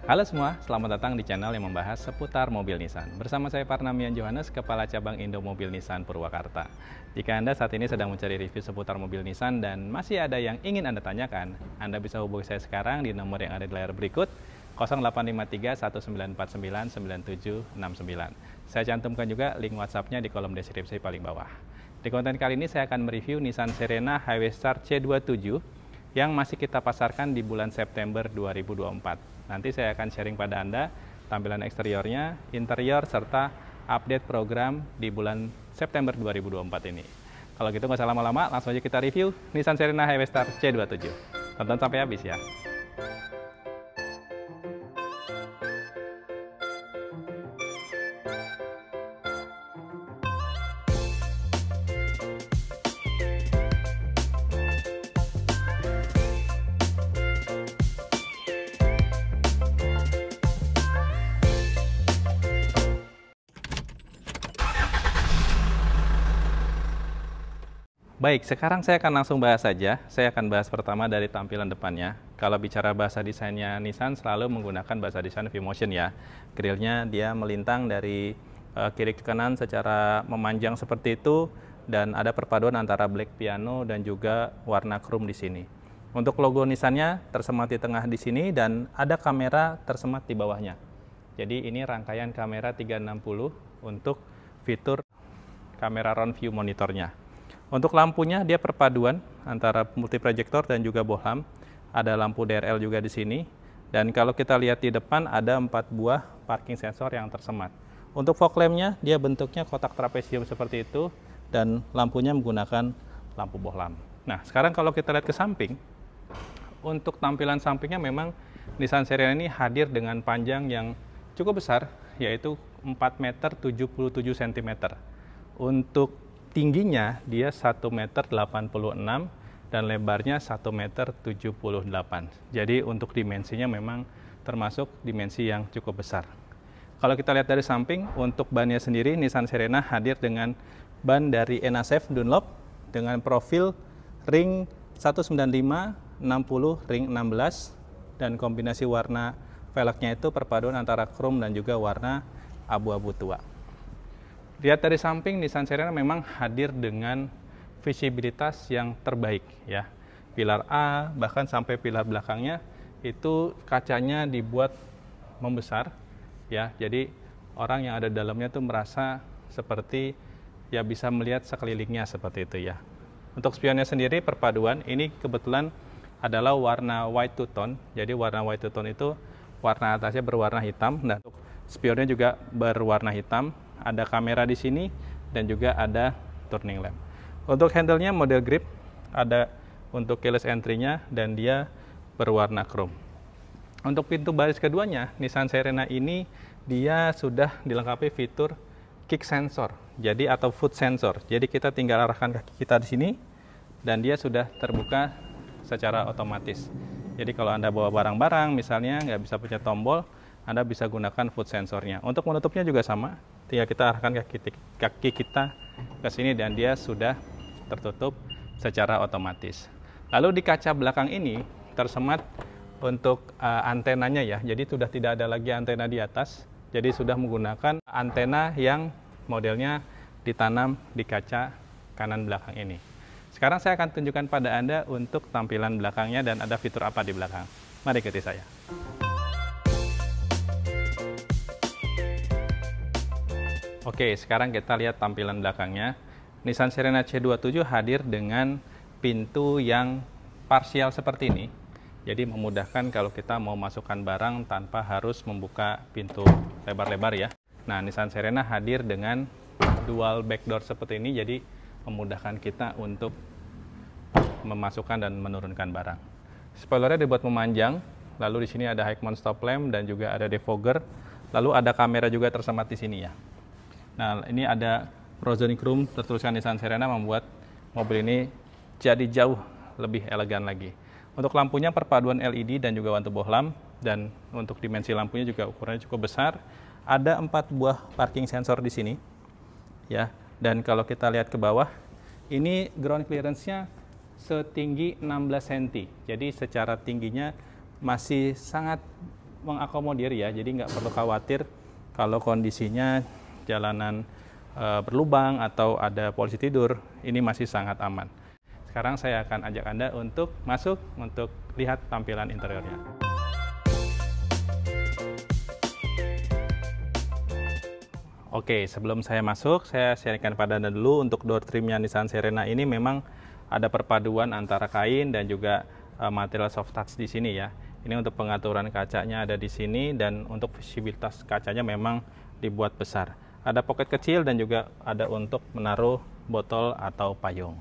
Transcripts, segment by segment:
Halo semua, selamat datang di channel yang membahas seputar mobil Nissan. Bersama saya Parnamian Johannes, Kepala Cabang Indo Mobil Nissan Purwakarta. Jika Anda saat ini sedang mencari review seputar mobil Nissan dan masih ada yang ingin Anda tanyakan, Anda bisa hubungi saya sekarang di nomor yang ada di layar berikut, 0853 1949 9769. Saya cantumkan juga link WhatsApp-nya di kolom deskripsi paling bawah. Di konten kali ini saya akan mereview Nissan Serena Highwaystar C27 yang masih kita pasarkan di bulan September 2024. Nanti saya akan sharing pada Anda tampilan eksteriornya, interior, serta update program di bulan September 2024 ini. Kalau gitu nggak usah lama-lama, langsung aja kita review Nissan Serena Highwaystar C27. Tonton sampai habis ya. Baik, sekarang saya akan langsung bahas saja. Saya akan bahas pertama dari tampilan depannya. Kalau bicara bahasa desainnya Nissan selalu menggunakan bahasa desain V-Motion ya. Grillnya dia melintang dari kiri ke kanan secara memanjang seperti itu, dan ada perpaduan antara black piano dan juga warna chrome di sini. Untuk logo Nissan-nya tersemat di tengah di sini dan ada kamera tersemat di bawahnya. Jadi ini rangkaian kamera 360 untuk fitur kamera round view monitornya. Untuk lampunya dia perpaduan antara multiprojektor dan juga bohlam. Ada lampu DRL juga di sini. Dan kalau kita lihat di depan ada 4 buah parking sensor yang tersemat. Untuk fog lamp-nya dia bentuknya kotak trapesium seperti itu dan lampunya menggunakan lampu bohlam. Nah, sekarang kalau kita lihat ke samping, untuk tampilan sampingnya memang Nissan Serena ini hadir dengan panjang yang cukup besar, yaitu 4 meter 77 cm. Untuk tingginya dia 1 meter 86 dan lebarnya 1 meter 78. Jadi untuk dimensinya memang termasuk dimensi yang cukup besar. Kalau kita lihat dari samping, untuk bannya sendiri Nissan Serena hadir dengan ban dari NASF Dunlop dengan profil ring 195 60 ring 16 dan kombinasi warna velgnya itu perpaduan antara chrome dan juga warna abu-abu tua. Lihat dari samping, Nissan Serena memang hadir dengan visibilitas yang terbaik ya. Pilar A bahkan sampai pilar belakangnya itu kacanya dibuat membesar ya. Jadi orang yang ada di dalamnya tuh merasa seperti ya bisa melihat sekelilingnya seperti itu ya. Untuk spionnya sendiri perpaduan ini kebetulan adalah warna white two tone. Jadi warna white two tone itu warna atasnya berwarna hitam dan untuk spionnya juga berwarna hitam. Ada kamera di sini dan juga ada turning lamp. Untuk handle-nya model grip, ada untuk keyless entry-nya dan dia berwarna chrome. Untuk pintu baris keduanya, Nissan Serena ini dia sudah dilengkapi fitur kick sensor, jadi atau foot sensor. Jadi kita tinggal arahkan kaki kita di sini dan dia sudah terbuka secara otomatis. Jadi kalau Anda bawa barang-barang misalnya nggak bisa pencet tombol, Anda bisa gunakan foot sensornya. Untuk menutupnya juga sama, tinggal kita arahkan kaki kita ke sini dan dia sudah tertutup secara otomatis. Lalu di kaca belakang ini tersemat untuk antenanya ya, jadi sudah tidak ada lagi antena di atas, jadi sudah menggunakan antena yang modelnya ditanam di kaca kanan belakang ini. Sekarang saya akan tunjukkan pada Anda untuk tampilan belakangnya dan ada fitur apa di belakang. Mari ikuti saya. Oke, sekarang kita lihat tampilan belakangnya. Nissan Serena C27 hadir dengan pintu yang parsial seperti ini. Jadi memudahkan kalau kita mau masukkan barang tanpa harus membuka pintu lebar-lebar ya. Nah, Nissan Serena hadir dengan dual back door seperti ini, jadi memudahkan kita untuk memasukkan dan menurunkan barang. Spoilernya dibuat memanjang, lalu di sini ada high mount stop lamp dan juga ada defogger, lalu ada kamera juga tersemat di sini ya. Nah, ini ada Rosoni Chrome tertuliskan Nissan Serena membuat mobil ini jadi jauh lebih elegan lagi. Untuk lampunya perpaduan LED dan juga lampu bohlam, dan untuk dimensi lampunya juga ukurannya cukup besar. Ada 4 buah parking sensor di sini, ya. Dan kalau kita lihat ke bawah, ini ground clearance-nya setinggi 16 cm. Jadi secara tingginya masih sangat mengakomodir ya, jadi nggak perlu khawatir kalau kondisinya jalanan berlubang atau ada polisi tidur, ini masih sangat aman. Sekarang saya akan ajak Anda untuk masuk untuk lihat tampilan interiornya. Oke, sebelum saya masuk, saya sharingkan pada Anda dulu untuk door trimnya Nissan Serena ini memang ada perpaduan antara kain dan juga material soft touch di sini ya. Ini untuk pengaturan kacanya ada di sini dan untuk visibilitas kacanya memang dibuat besar. Ada pocket kecil dan juga ada untuk menaruh botol atau payung.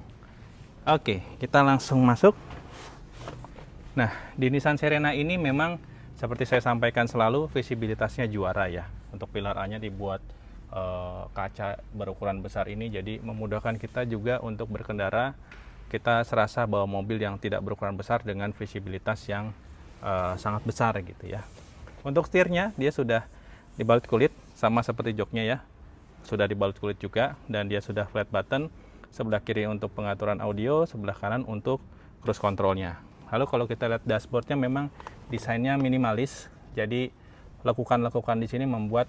Oke, kita langsung masuk. Nah, di Nissan Serena ini memang seperti saya sampaikan selalu visibilitasnya juara ya. Untuk pilar A-nya dibuat kaca berukuran besar ini, jadi memudahkan kita juga untuk berkendara. Kita serasa bawa mobil yang tidak berukuran besar dengan visibilitas yang sangat besar gitu ya. Untuk setirnya dia sudah dibalut kulit sama seperti joknya ya, sudah dibalut kulit juga, dan dia sudah flat button. Sebelah kiri untuk pengaturan audio, sebelah kanan untuk cruise controlnya. Lalu kalau kita lihat dashboardnya memang desainnya minimalis, jadi lekukan-lekukan di sini membuat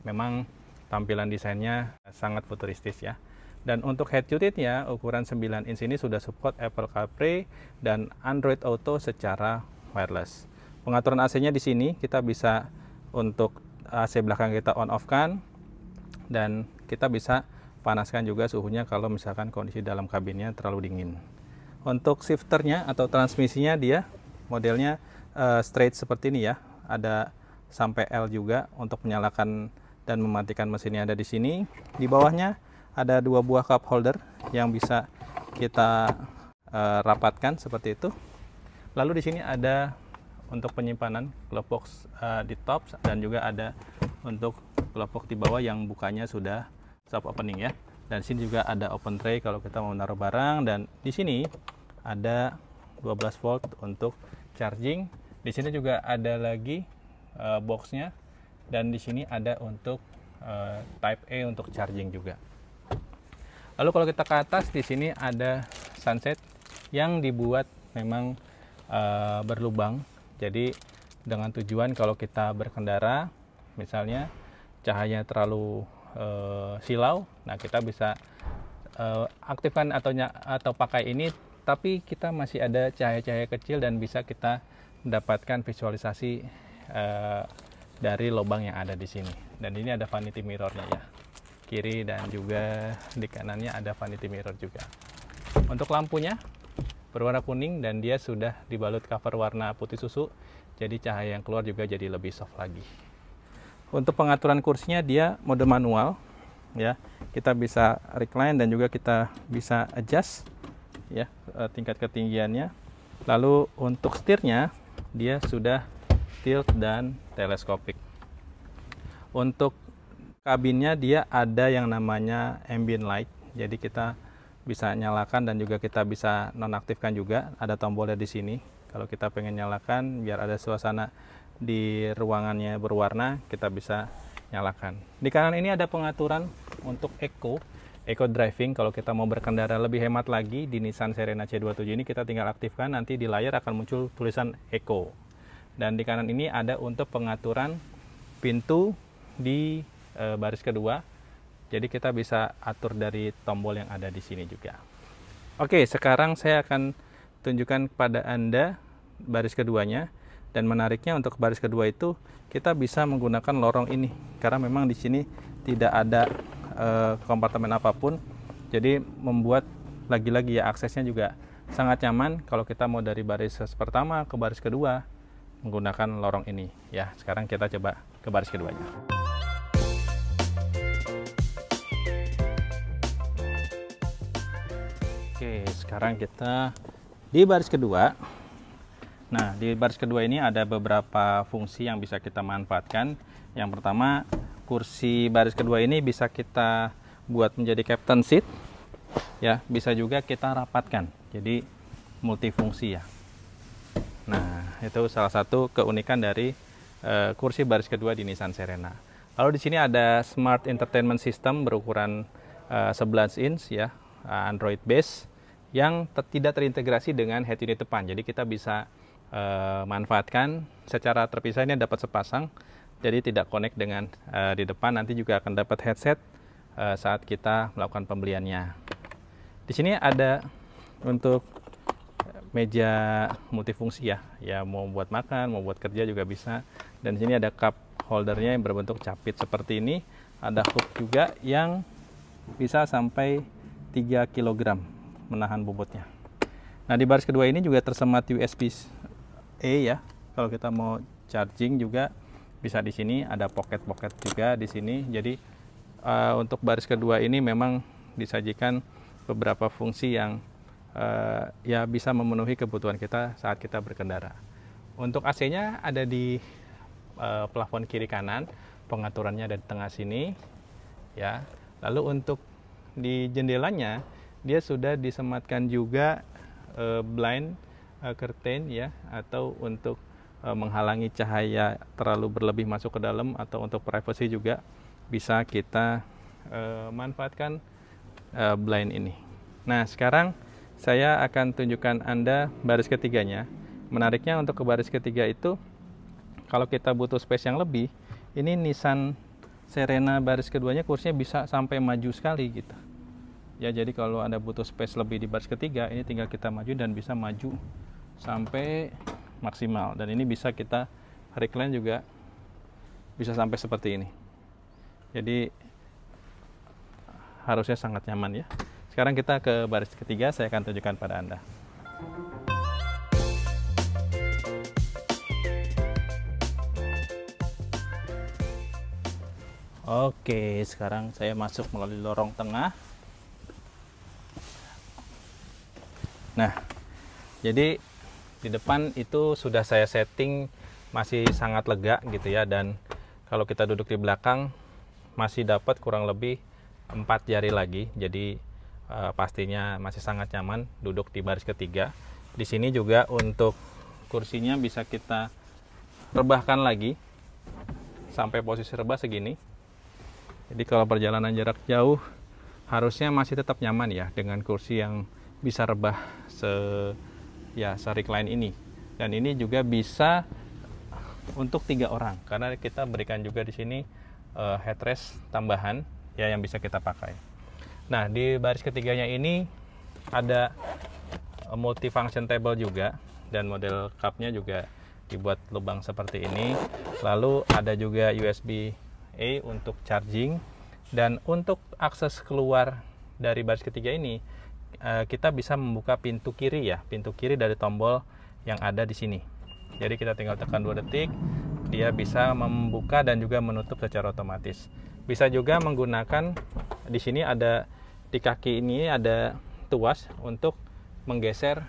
memang tampilan desainnya sangat futuristis ya. Dan untuk head unitnya ukuran 9 inch ini sudah support Apple CarPlay dan Android Auto secara wireless. Pengaturan AC-nya di sini kita bisa untuk AC belakang kita on off kan, dan kita bisa panaskan juga suhunya kalau misalkan kondisi dalam kabinnya terlalu dingin. Untuk shifternya atau transmisinya dia modelnya straight seperti ini ya. Ada sampai L juga untuk menyalakan dan mematikan mesinnya ada di sini. Di bawahnya ada 2 buah cup holder yang bisa kita rapatkan seperti itu. Lalu di sini ada untuk penyimpanan glove box di top, dan juga ada untuk glove box di bawah yang bukanya sudah soft opening ya. Dan di sini juga ada open tray kalau kita mau menaruh barang, dan di sini ada 12 volt untuk charging. Di sini juga ada lagi boxnya, dan di sini ada untuk Type A untuk charging juga. Lalu kalau kita ke atas, di sini ada sunset yang dibuat memang berlubang. Jadi dengan tujuan kalau kita berkendara, misalnya cahaya terlalu silau, nah kita bisa aktifkan atau pakai ini, tapi kita masih ada cahaya-cahaya kecil dan bisa kita mendapatkan visualisasi dari lubang yang ada di sini. Dan ini ada vanity mirrornya ya, kiri dan juga di kanannya ada vanity mirror juga. Untuk lampunya berwarna kuning dan dia sudah dibalut cover warna putih susu, jadi cahaya yang keluar juga jadi lebih soft lagi. Untuk pengaturan kursinya dia mode manual ya, kita bisa recline dan juga kita bisa adjust ya tingkat ketinggiannya. Lalu untuk setirnya dia sudah tilt dan teleskopik. Untuk kabinnya dia ada yang namanya ambient light, jadi kita bisa nyalakan dan juga kita bisa nonaktifkan juga. Ada tombolnya di sini. Kalau kita pengen nyalakan biar ada suasana di ruangannya berwarna, kita bisa nyalakan. Di kanan ini ada pengaturan untuk eco driving. Kalau kita mau berkendara lebih hemat lagi di Nissan Serena C27 ini, kita tinggal aktifkan, nanti di layar akan muncul tulisan eco. Dan di kanan ini ada untuk pengaturan pintu di baris kedua. Jadi kita bisa atur dari tombol yang ada di sini juga. Oke, sekarang saya akan tunjukkan kepada Anda baris keduanya. Dan menariknya untuk baris kedua itu kita bisa menggunakan lorong ini karena memang di sini tidak ada kompartemen apapun. Jadi membuat lagi-lagi ya aksesnya juga sangat nyaman kalau kita mau dari baris pertama ke baris kedua menggunakan lorong ini ya. Sekarang kita coba ke baris keduanya. Oke, sekarang kita di baris kedua. Nah, di baris kedua ini ada beberapa fungsi yang bisa kita manfaatkan. Yang pertama, kursi baris kedua ini bisa kita buat menjadi captain seat. Ya, bisa juga kita rapatkan. Jadi multifungsi ya. Nah, itu salah satu keunikan dari kursi baris kedua di Nissan Serena. Lalu di sini ada Smart Entertainment System berukuran 11 inch ya, Android base yang tidak terintegrasi dengan head unit depan. Jadi kita bisa manfaatkan secara terpisah. Ini dapat sepasang, jadi tidak connect dengan di depan. Nanti juga akan dapat headset saat kita melakukan pembeliannya. Di sini ada untuk meja multifungsi ya mau buat makan, mau buat kerja juga bisa. Dan di sini ada cup holdernya yang berbentuk capit seperti ini. Ada hook juga yang bisa sampai 3 kg menahan bobotnya. Nah, di baris kedua ini juga tersemat USB-A ya. Kalau kita mau charging juga bisa di sini. Ada pocket juga di sini. Jadi untuk baris kedua ini memang disajikan beberapa fungsi yang ya bisa memenuhi kebutuhan kita saat kita berkendara. Untuk AC-nya ada di plafon kiri kanan, pengaturannya ada di tengah sini ya. Lalu untuk di jendelanya dia sudah disematkan juga blind curtain ya, atau untuk menghalangi cahaya terlalu berlebih masuk ke dalam, atau untuk privacy juga bisa kita manfaatkan blind ini. Nah, sekarang saya akan tunjukkan Anda baris ketiganya. Menariknya untuk ke baris ketiga itu, kalau kita butuh space yang lebih, ini Nissan Serena baris keduanya kursinya bisa sampai maju sekali gitu. Ya, jadi kalau Anda butuh space lebih di baris ketiga, ini tinggal kita maju dan bisa maju sampai maksimal. Dan ini bisa kita recline juga bisa sampai seperti ini. Jadi harusnya sangat nyaman ya. Sekarang kita ke baris ketiga, saya akan tunjukkan pada Anda. Oke, sekarang saya masuk melalui lorong tengah. Nah, jadi di depan itu sudah saya setting masih sangat lega gitu ya. Dan kalau kita duduk di belakang masih dapat kurang lebih 4 jari lagi. Jadi pastinya masih sangat nyaman duduk di baris ketiga. Di sini juga untuk kursinya bisa kita rebahkan lagi sampai posisi rebah segini. Jadi kalau perjalanan jarak jauh harusnya masih tetap nyaman ya dengan kursi yang bisa rebah se-recline ini. Dan ini juga bisa untuk 3 orang karena kita berikan juga di sini headrest tambahan ya yang bisa kita pakai. Nah, di baris ketiganya ini ada multifunction table juga, dan model cupnya juga dibuat lubang seperti ini. Lalu ada juga USB-A untuk charging, dan untuk akses keluar dari baris ketiga ini kita bisa membuka pintu kiri ya, pintu kiri dari tombol yang ada di sini. Jadi kita tinggal tekan 2 detik, dia bisa membuka dan juga menutup secara otomatis. Bisa juga menggunakan di sini ada di kaki ini ada tuas untuk menggeser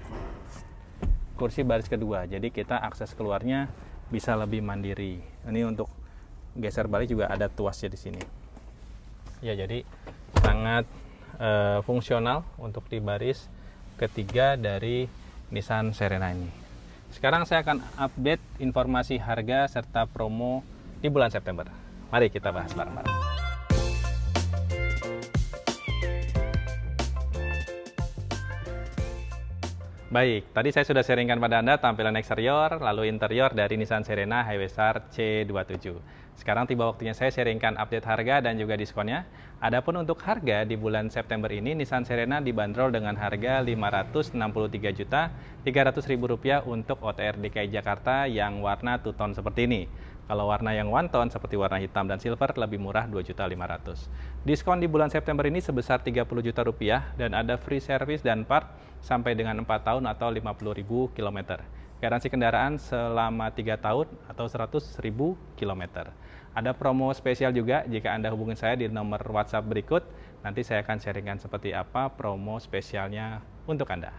kursi baris kedua. Jadi kita akses keluarnya bisa lebih mandiri. Ini untuk geser balik juga ada tuasnya di sini. Ya, jadi sangat fungsional untuk di baris ketiga dari Nissan Serena ini. Sekarang saya akan update informasi harga serta promo di bulan September. Mari kita bahas bareng-bareng. Baik, tadi saya sudah sharingkan pada Anda tampilan eksterior lalu interior dari Nissan Serena Highway-Star C27. Sekarang tiba waktunya saya sharingkan update harga dan juga diskonnya. Adapun untuk harga di bulan September ini, Nissan Serena dibanderol dengan harga Rp563.300.000 untuk OTR DKI Jakarta yang warna two tone seperti ini. Kalau warna yang one tone seperti warna hitam dan silver lebih murah Rp2.500.000. Diskon di bulan September ini sebesar Rp30 juta dan ada free service dan part sampai dengan 4 tahun atau 50.000 km. Garansi kendaraan selama 3 tahun atau 100.000 km. Ada promo spesial juga jika Anda hubungi saya di nomor WhatsApp berikut. Nanti saya akan sharingkan seperti apa promo spesialnya untuk Anda.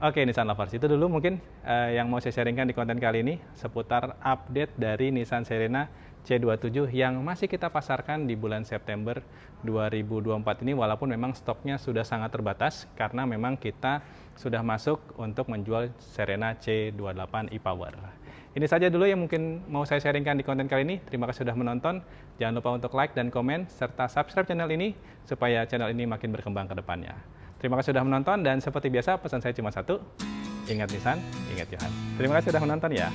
Oke, Nissan Lovers, itu dulu mungkin yang mau saya sharingkan di konten kali ini seputar update dari Nissan Serena C27 yang masih kita pasarkan di bulan September 2024 ini, walaupun memang stoknya sudah sangat terbatas karena memang kita sudah masuk untuk menjual Serena C28 e-Power. Ini saja dulu yang mungkin mau saya sharingkan di konten kali ini. Terima kasih sudah menonton. Jangan lupa untuk like dan komen serta subscribe channel ini supaya channel ini makin berkembang ke depannya. Terima kasih sudah menonton, dan seperti biasa pesan saya cuma satu. Ingat Nissan, ingat Johan. Terima kasih sudah menonton ya.